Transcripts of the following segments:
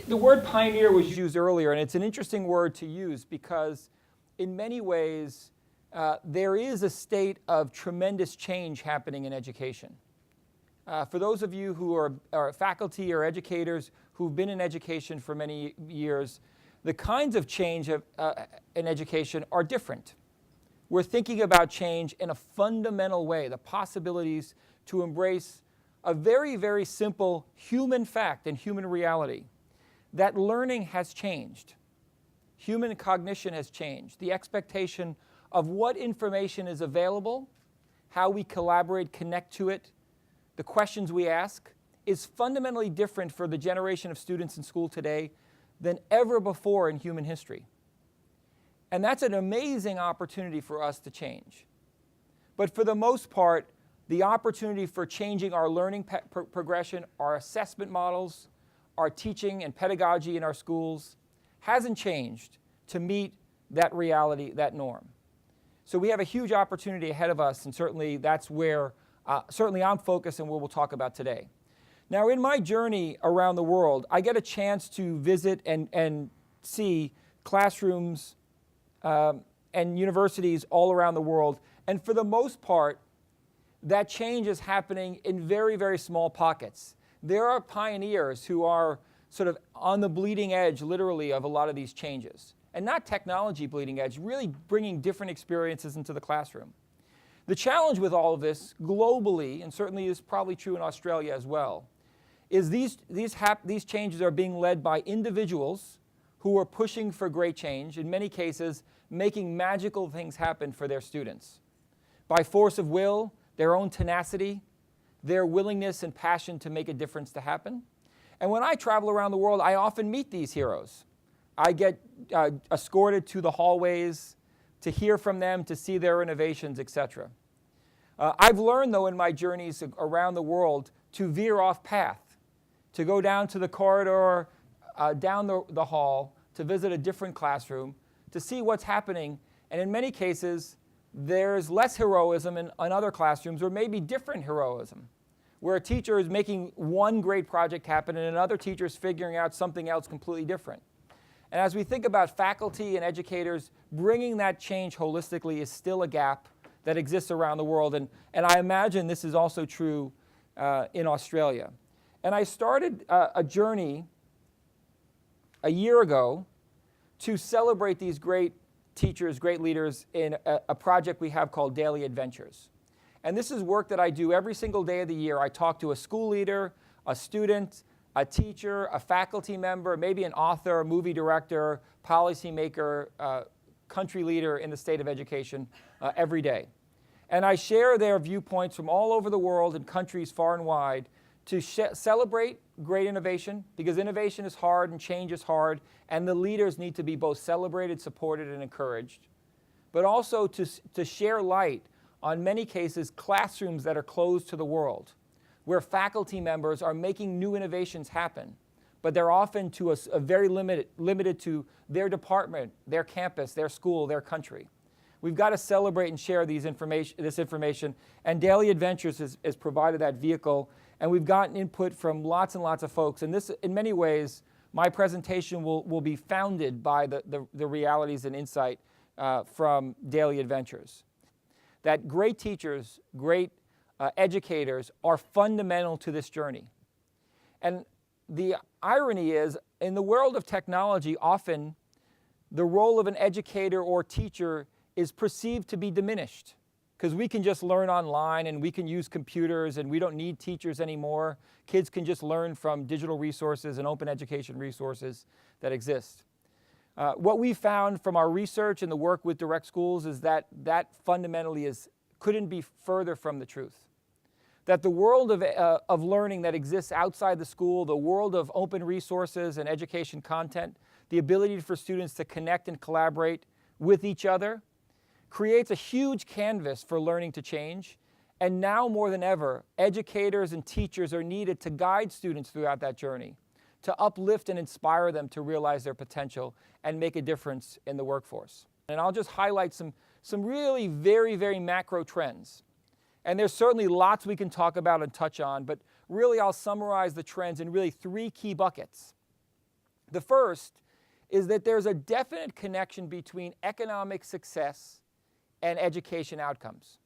The word pioneer was used earlier, and it's an interesting word to use because in many ways there is a state of tremendous change happening in education. For those of you who are faculty or educators who've been in education for many years, the kinds of change in education are different. We're thinking about change in a fundamental way, the possibilities to embrace a very, very simple human fact and human reality, that learning has changed. Human cognition has changed. The expectation of what information is available, how we collaborate, connect to it, the questions we ask, is fundamentally different for the generation of students in school today than ever before in human history. And that's an amazing opportunity for us to change. But for the most part, the opportunity for changing our learning progression, our assessment models, our teaching and pedagogy in our schools hasn't changed to meet that reality, that norm. So we have a huge opportunity ahead of us, and certainly that's where certainly I'm focused and what we'll talk about today. Now, in my journey around the world, I get a chance to visit and see classrooms and universities all around the world. And for the most part, that change is happening in very, very small pockets. There are pioneers who are sort of on the bleeding edge, literally, of a lot of these changes. And not technology bleeding edge, really bringing different experiences into the classroom. The challenge with all of this globally, and certainly is probably true in Australia as well, is these changes are being led by individuals who are pushing for great change, in many cases making magical things happen for their students. By force of will, their own tenacity, their willingness and passion to make a difference to happen. And when I travel around the world, I often meet these heroes. I get escorted to the hallways to hear from them, to see their innovations, etc. I've learned, though, in my journeys around the world to veer off path, to go down to the corridor, down the hall, to visit a different classroom, to see what's happening. And in many cases, there's less heroism in other classrooms, or maybe different heroism, where a teacher is making one great project happen and another teacher is figuring out something else completely different. And as we think about faculty and educators, bringing that change holistically is still a gap that exists around the world. And I imagine this is also true in Australia. And I started a journey a year ago to celebrate these great teachers, great leaders in a project we have called Daily Adventures. And this is work that I do every single day of the year. I talk to a school leader, a student, a teacher, a faculty member, maybe an author, a movie director, policymaker, country leader in the state of education every day. And I share their viewpoints from all over the world in countries far and wide to celebrate great innovation, because innovation is hard and change is hard, and the leaders need to be both celebrated, supported, and encouraged. But also to share light on many cases classrooms that are closed to the world, where faculty members are making new innovations happen, but they're often to a very limited to their department, their campus, their school, their country. We've got to celebrate and share this information, and Daily Adventures has provided that vehicle, and we've gotten input from lots and lots of folks. And this, in many ways, my presentation will be founded by the realities and insight from Daily Adventures. That great teachers, great educators are fundamental to this journey. And the irony is, in the world of technology, often the role of an educator or teacher is perceived to be diminished, because we can just learn online and we can use computers and we don't need teachers anymore. Kids can just learn from digital resources and open education resources that exist. What we found from our research and the work with direct schools is that fundamentally couldn't be further from the truth. That the world of learning that exists outside the school, the world of open resources and education content, the ability for students to connect and collaborate with each other, creates a huge canvas for learning to change. And now more than ever, educators and teachers are needed to guide students throughout that journey, to uplift and inspire them to realize their potential and make a difference in the workforce. And I'll just highlight some really very, very macro trends. And there's certainly lots we can talk about and touch on, but really I'll summarize the trends in really three key buckets. The first is that there's a definite connection between economic success and education outcomes.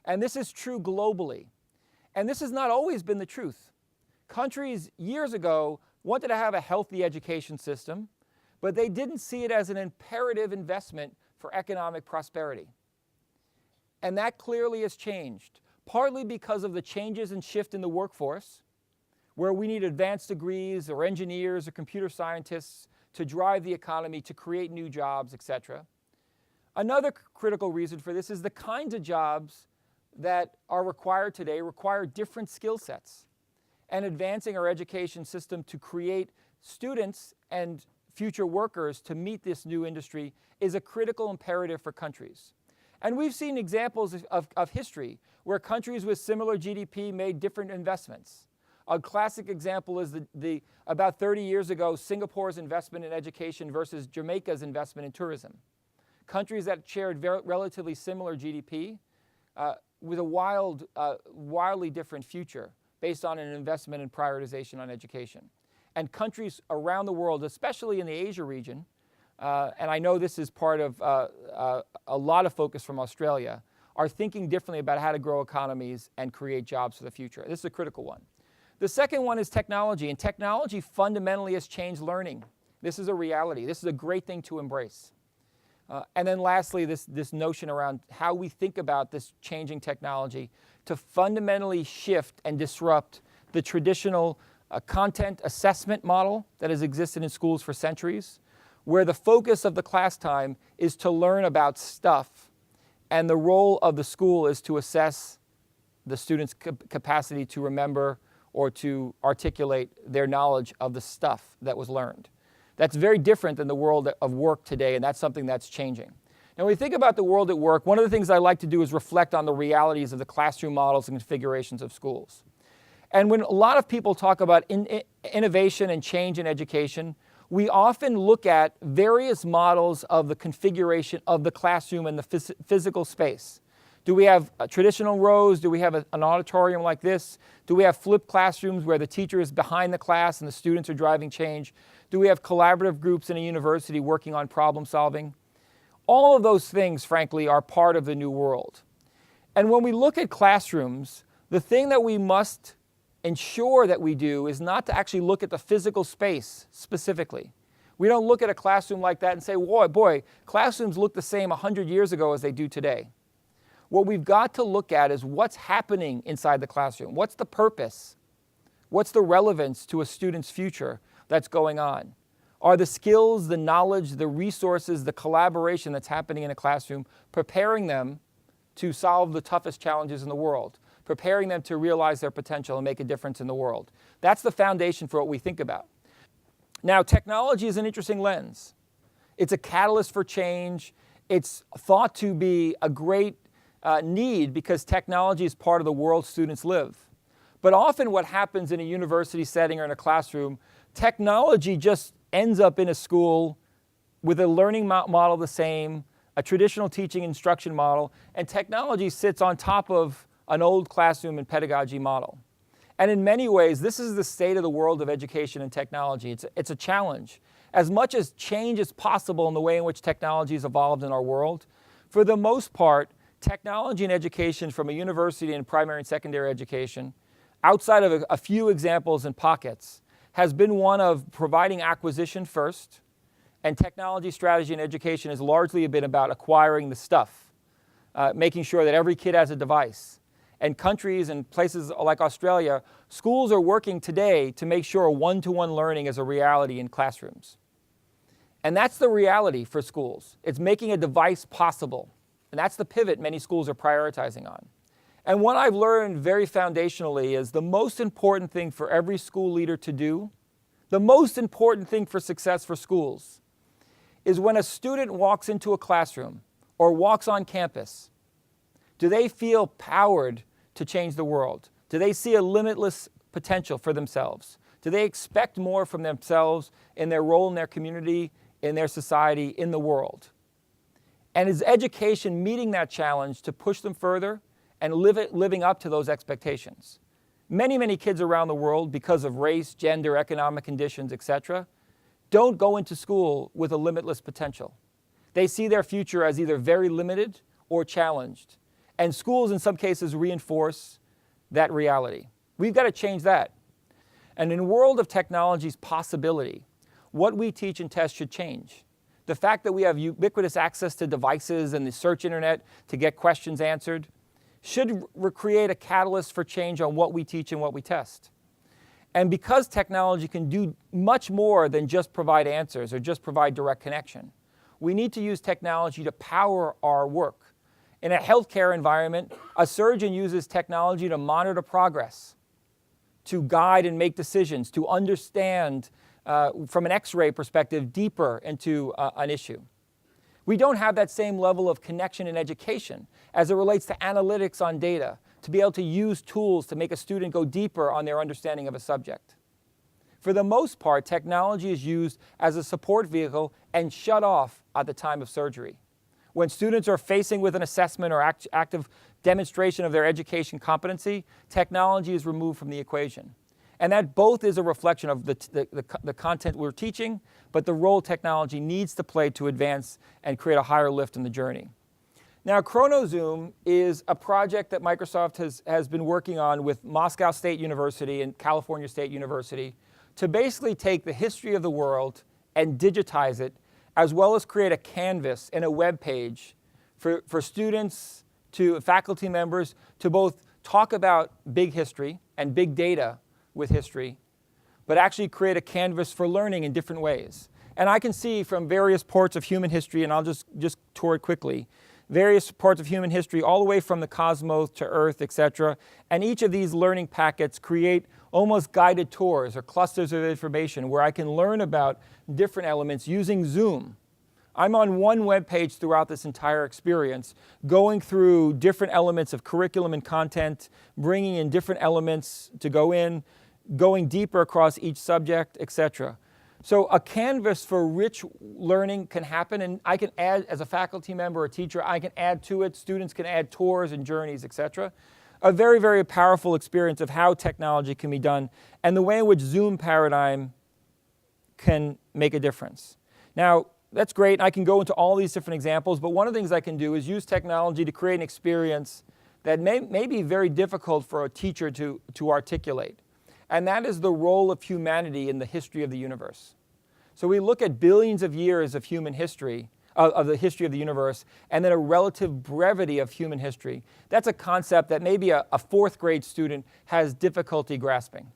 And this is true globally. And this has not always been the truth. Countries years ago wanted to have a healthy education system, but they didn't see it as an imperative investment for economic prosperity. And that clearly has changed, partly because of the changes and shift in the workforce, where we need advanced degrees or engineers or computer scientists to drive the economy, to create new jobs, etc. Another critical reason for this is the kinds of jobs that are required today require different skill sets. And advancing our education system to create students and future workers to meet this new industry is a critical imperative for countries. And we've seen examples of history where countries with similar GDP made different investments. A classic example is about 30 years ago, Singapore's investment in education versus Jamaica's investment in tourism. Countries that shared relatively similar GDP with a wildly different future based on an investment in prioritization on education. And countries around the world, especially in the Asia region, and I know this is part of a lot of focus from Australia, are thinking differently about how to grow economies and create jobs for the future. This is a critical one. The second one is technology, and technology fundamentally has changed learning. This is a reality. This is a great thing to embrace. And then lastly, this notion around how we think about this changing technology to fundamentally shift and disrupt the traditional content assessment model that has existed in schools for centuries, where the focus of the class time is to learn about stuff, and the role of the school is to assess the student's capacity to remember or to articulate their knowledge of the stuff that was learned. That's very different than the world of work today, and that's something that's changing. Now, when we think about the world at work, one of the things I like to do is reflect on the realities of the classroom models and configurations of schools. And when a lot of people talk about innovation and change in education, we often look at various models of the configuration of the classroom and the physical space. Do we have traditional rows? Do we have an auditorium like this? Do we have flipped classrooms where the teacher is behind the class and the students are driving change? Do we have collaborative groups in a university working on problem solving? All of those things, frankly, are part of the new world. And when we look at classrooms, the thing that we must ensure that we do is not to actually look at the physical space specifically. We don't look at a classroom like that and say, boy, classrooms look the same 100 years ago as they do today. What we've got to look at is what's happening inside the classroom. What's the purpose? What's the relevance to a student's future that's going on? Are the skills, the knowledge, the resources, the collaboration that's happening in a classroom preparing them to solve the toughest challenges in the world, preparing them to realize their potential and make a difference in the world? That's the foundation for what we think about. Now, technology is an interesting lens. It's a catalyst for change. It's thought to be a great need because technology is part of the world students live. But often what happens in a university setting or in a classroom, technology just ends up in a school with a learning model the same, a traditional teaching instruction model, and technology sits on top of an old classroom and pedagogy model. And in many ways, this is the state of the world of education and technology. It's a challenge. As much as change is possible in the way in which technology has evolved in our world, for the most part, technology and education from a university and primary and secondary education, outside of a few examples and pockets, has been one of providing acquisition first, and technology strategy and education has largely been about acquiring the stuff, making sure that every kid has a device. And countries and places like Australia, schools are working today to make sure one-to-one learning is a reality in classrooms. And that's the reality for schools. It's making a device possible. And that's the pivot many schools are prioritizing on. And what I've learned very foundationally is the most important thing for every school leader to do, the most important thing for success for schools, is when a student walks into a classroom or walks on campus, do they feel powered to change the world? Do they see a limitless potential for themselves? Do they expect more from themselves in their role in their community, in their society, in the world? And is education meeting that challenge to push them further and living up to those expectations? Many, many kids around the world, because of race, gender, economic conditions, etc., don't go into school with a limitless potential. They see their future as either very limited or challenged. And schools, in some cases, reinforce that reality. We've got to change that. And in a world of technology's possibility, what we teach and test should change. The fact that we have ubiquitous access to devices and the search internet to get questions answered should create a catalyst for change on what we teach and what we test. And because technology can do much more than just provide answers or just provide direct connection, we need to use technology to power our work. In a healthcare environment, a surgeon uses technology to monitor progress, to guide and make decisions, to understand from an X-ray perspective deeper into an issue. We don't have that same level of connection in education as it relates to analytics on data, to be able to use tools to make a student go deeper on their understanding of a subject. For the most part, technology is used as a support vehicle and shut off at the time of surgery. When students are facing with an assessment or active demonstration of their education competency, technology is removed from the equation. And that both is a reflection of the content we're teaching, but the role technology needs to play to advance and create a higher lift in the journey. Now, Chrono Zoom is a project that Microsoft has been working on with Moscow State University and California State University to basically take the history of the world and digitize it, as well as create a canvas and a web page for students, to faculty members, to both talk about big history and big data with history, but actually create a canvas for learning in different ways. And I can see from various parts of human history, and I'll just tour it quickly, various parts of human history all the way from the cosmos to Earth, etc. And each of these learning packets create almost guided tours or clusters of information where I can learn about different elements using Zoom. I'm on one web page throughout this entire experience, going through different elements of curriculum and content, bringing in different elements to go in, going deeper across each subject, etc. So a canvas for rich learning can happen, and I can add, as a faculty member or teacher, I can add to it. Students can add tours and journeys, etc. A very, very powerful experience of how technology can be done and the way in which Zoom paradigm can make a difference. Now, that's great, and I can go into all these different examples, but one of the things I can do is use technology to create an experience that may be very difficult for a teacher to articulate. And that is the role of humanity in the history of the universe. So we look at billions of years of human history, of the history of the universe, and then a relative brevity of human history. That's a concept that maybe a fourth grade student has difficulty grasping.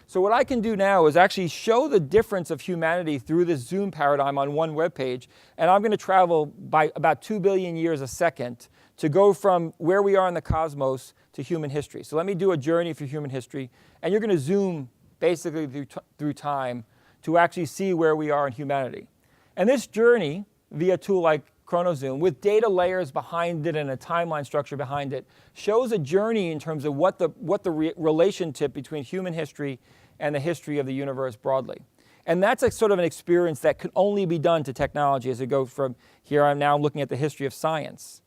So what I can do now is actually show the difference of humanity through this Zoom paradigm on one web page, and I'm going to travel by about 2 billion years a second to go from where we are in the cosmos to human history. So let me do a journey for human history, and you're going to zoom basically through time to actually see where we are in humanity. And this journey, via a tool like Chrono Zoom, with data layers behind it and a timeline structure behind it, shows a journey in terms of what the relationship between human history and the history of the universe broadly. And that's a sort of an experience that can only be done to technology as it goes from here. I'm now looking at the history of science.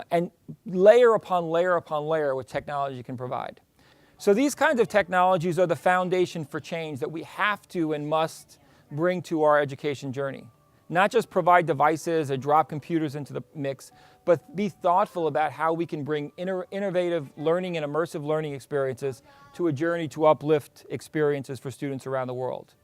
And layer upon layer upon layer what technology can provide. So these kinds of technologies are the foundation for change that we have to and must bring to our education journey. Not just provide devices or drop computers into the mix, but be thoughtful about how we can bring innovative learning and immersive learning experiences to a journey to uplift experiences for students around the world.